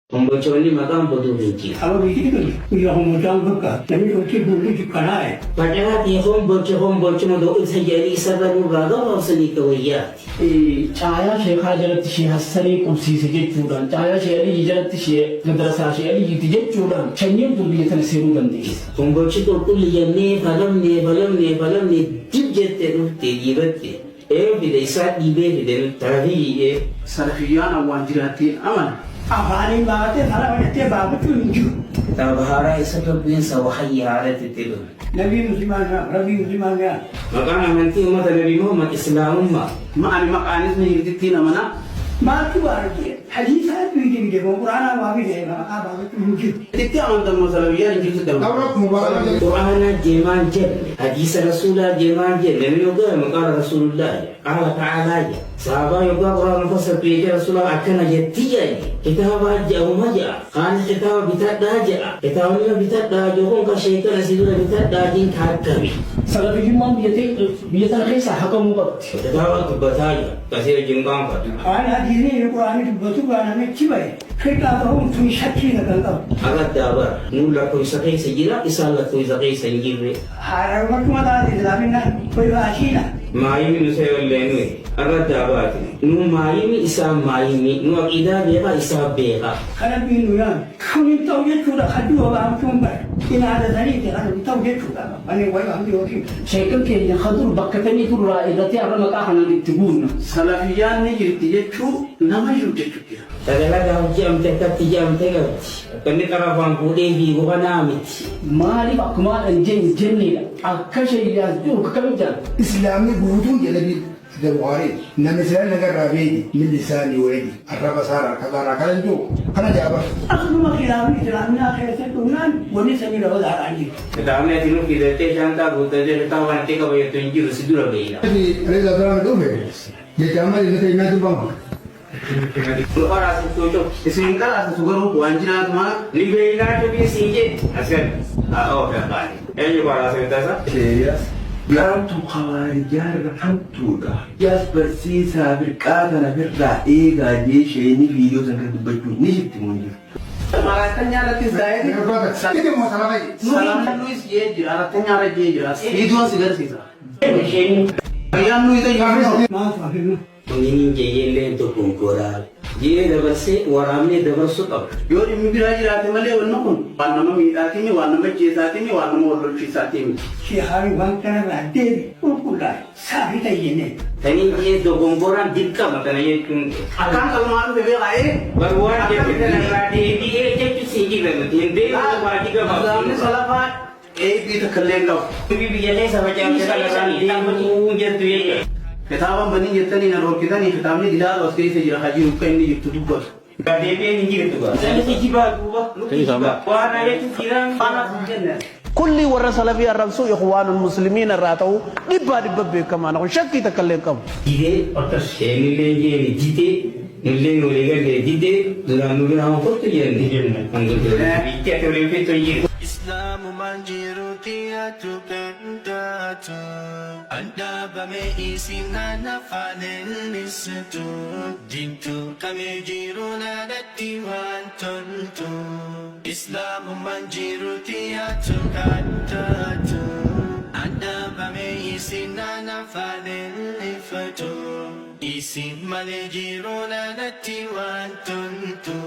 Hombochoni makam bodu ruki. Kalau begitu ya homocang buka, tapi ruki bulu juga naik. Padahal di homboch modo usajari sabaru gada wasli kawiyat. Cahaya Sheikh Hajarat Sheikh Hassani kumsi sejak curan. Cahaya Sheikh Ali Hajarat Sheikh Madrasah Sheikh Ali sejak curan. Canyam kuliatan seru bandi. Homboch to kulliyanne balam ne dijete ruti dibate. Bida isat dibe bida tarahi Sarfiyan awanjirati aman. Afani banget salah banyak babu tunjuk. tabahara isabab bin sawahai harat tilu. Nabi Musliman ya. Maka nanti umat Nabi Muhammad Islam umat. Ma'ani makanis ni titina mana? Matu arti hadisat begini dia Quran apa dia babu tunjuk. Titia antam masalahnya yang kita tahu. Quran jeman jen, hadis Rasulullah jeman jen. Nabi juga maka Rasulullah Allah Taala ya. Sahabat juga Quran fasal pijak Rasulullah akan aja tiga ini. Kita baca umaja, kan kita bitat daja. Kita ni bitat daja orang kasyaitan asyidul bitat dajin kami. Salafi imam biatan kisah hakam mubat. Kita tahu bertanya kasih jengkang kat. Hadis ini Quran itu betul kan cibai. Kita tahu tu syaki nak tahu. Agak dabar, nula kau sakai sejila, isalah kau sakai sejira. Ada orang mata di dalam nak kau asina. Maimi nu saya lenwe, agak dabar. Nu maimi isa maimi, nu akidah beka isa beka. Kalau binu ya, kau ni tahu je sudah kedua orang cuma. Ini ada dari dia kan tahu je sudah. Mana wajah ambil okey. Sheikh ke yang khadur bakatani turra idati arana tahan ditibun. Salafiyan ni jirti tu nama jute tu. Kadang-kadang jam tekad jam tekad. Kami karawang putih di bukan amit. Mali bakma anjen jenni akashe ya tu kakamja. إسلامي بوجود يلبي دواري نمثال نجار رابيدي من لساني ويدي الرب صار كذا كذا جو أنا جابر Aku cuma kira Islamnya akhirnya tunan, boleh saya ni rawat lagi. Kita ambil dulu kita tejanta buta je kita wan teka bayar tunjuk sedur bayar. هذه رضا برام دوبه يجمع اللي مثل ما تبغى Keluar asal tujuh. Isingkal asa sugaru wanjina ma Libera tu dia sinje. Asal. Oh dah balik. Juga asal tasa. Yaantu khawarijaar hamtuudha. Yaas barsiisaa birqaatana birraa eegaa jeeshee viidiyoo sana dubbachuu ni jirti mun jiru. Maratanya ratis daya ni. كده ما سلامي Salam Luis ye jira ratanya ra je jira. Video sigar sisa. Mungkin Ayan lu itu yang Maaf akhirnya. ini jadi tu kongkoral. Jadi dapat se waramnya dapat suka. yo ni mibira jira te male wonna kun. Wanna ma mi ati ni wanna ma je sati ni wanna ma wallo fi sati ni. Si hari bangkana berade, ukulai, sahih tak ini. Tani dia tu kongkoral dikka mata ni kun. Akan kalau malu bebe kae. Baruan dia kita nak lagi dia jadi sinje kan. Dia baru tiga Zamne malam. salafa bi ta kallen ka. Bibi dia ni sama macam dia pun tu ya. Kitaban bani yettani na rokida ni kitabni dilal waskari se jira haji rukai ni yittu dubba. Dia ni gitu kan. Saya si jiba gua. Wah, ada tu kirang panas jenis. كل ورا سلفي الرسول إخوان المسلمين الراتو دبا دبا كمان أقول شكي تكلم كم Jide atas ini lagi ni jide nilai nilai ni jide dalam nilai apa tu yang ni anggota bicara tu lebih tu je. Islam manjirutiyatu kentatu Anda bame isingana fanen nisetu Dintu kami jiruna datiwan tontu Islam manjirutiyatu kentatu Anda bame isingana fanen nifatu Isim male jiruna datiwan tontu